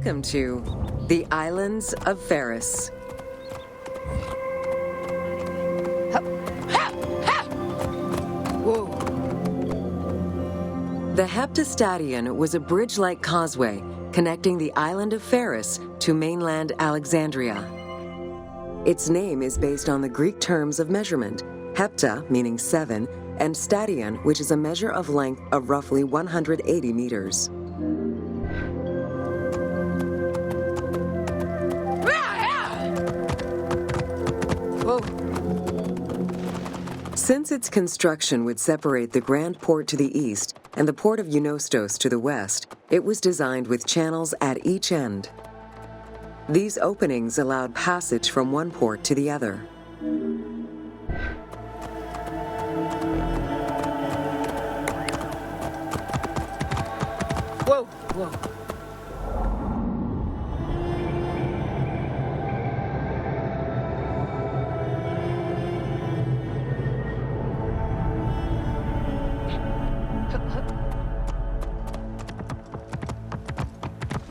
Welcome to the Islands of Ferriss. Whoa. The Heptastadion was a bridge-like causeway connecting the island of Ferris to mainland Alexandria. Its name is based on the Greek terms of measurement, hepta, meaning 7, and stadion, which is a measure of length of roughly 180 meters. Whoa. Since its construction would separate the Grand Port to the east and the port of Eunostos to the west, it was designed with channels at each end. These openings allowed passage from one port to the other. Whoa. Whoa.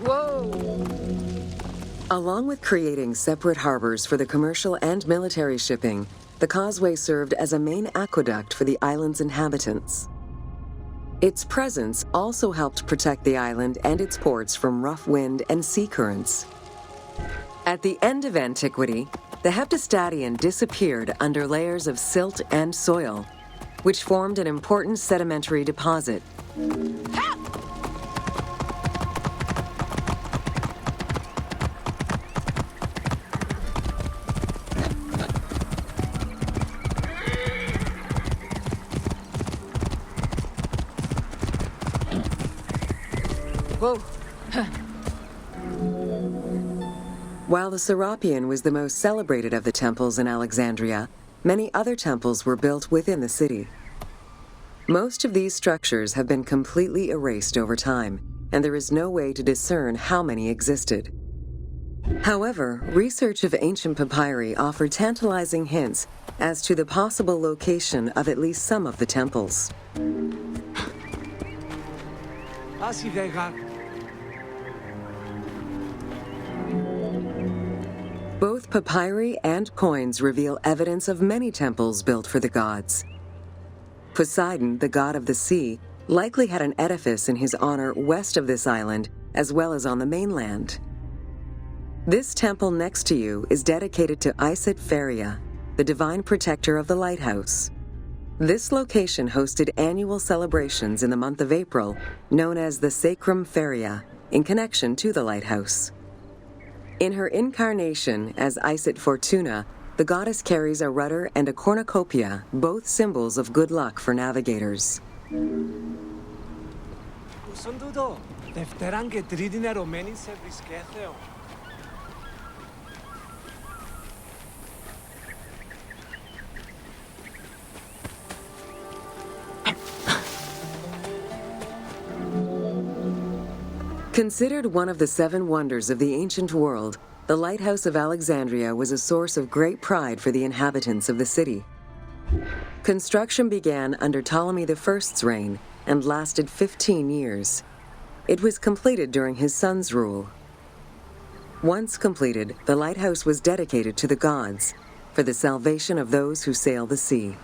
Whoa! Along with creating separate harbors for the commercial and military shipping, the causeway served as a main aqueduct for the island's inhabitants. Its presence also helped protect the island and its ports from rough wind and sea currents. At the end of antiquity, the Heptastadion disappeared under layers of silt and soil, which formed an important sedimentary deposit. Whoa. While the Serapeum was the most celebrated of the temples in Alexandria, many other temples were built within the city. Most of these structures have been completely erased over time, and there is no way to discern how many existed. However, research of ancient papyri offered tantalizing hints as to the possible location of at least some of the temples. Both papyri and coins reveal evidence of many temples built for the gods. Poseidon, the god of the sea, likely had an edifice in his honor west of this island, as well as on the mainland. This temple next to you is dedicated to Isat Feria, the divine protector of the lighthouse. This location hosted annual celebrations in the month of April, known as the Sacrum Feria, in connection to the lighthouse. In her incarnation as Isat Fortuna, the goddess carries a rudder and a cornucopia, both symbols of good luck for navigators. Considered one of the 7 wonders of the ancient world, the Lighthouse of Alexandria was a source of great pride for the inhabitants of the city. Construction began under Ptolemy I's reign and lasted 15 years. It was completed during his son's rule. Once completed, the lighthouse was dedicated to the gods for the salvation of those who sail the sea.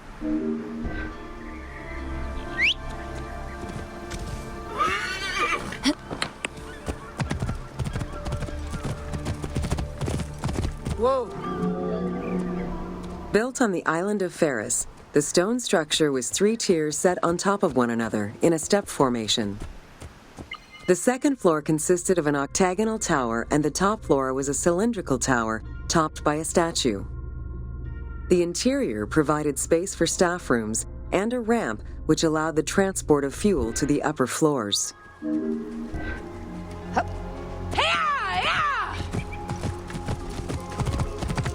Whoa. Built on the island of Ferris, the stone structure was 3 tiers set on top of one another in a step formation. The second floor consisted of an octagonal tower, and the top floor was a cylindrical tower topped by a statue. The interior provided space for staff rooms and a ramp which allowed the transport of fuel to the upper floors.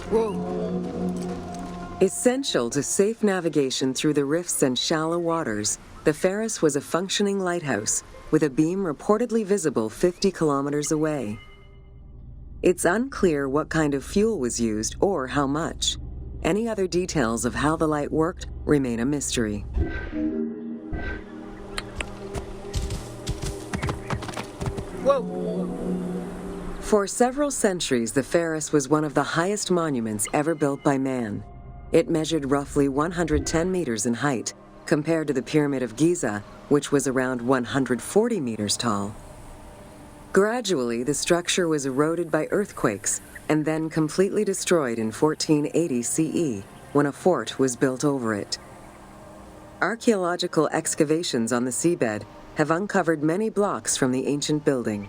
Whoa. Essential to safe navigation through the rifts and shallow waters, the Ferris was a functioning lighthouse with a beam reportedly visible 50 kilometers away. It's unclear what kind of fuel was used or how much. Any other details of how the light worked remain a mystery. Whoa! For several centuries, the Ferris was one of the highest monuments ever built by man. It measured roughly 110 meters in height, compared to the Pyramid of Giza, which was around 140 meters tall. Gradually, the structure was eroded by earthquakes and then completely destroyed in 1480 CE, when a fort was built over it. Archaeological excavations on the seabed have uncovered many blocks from the ancient building.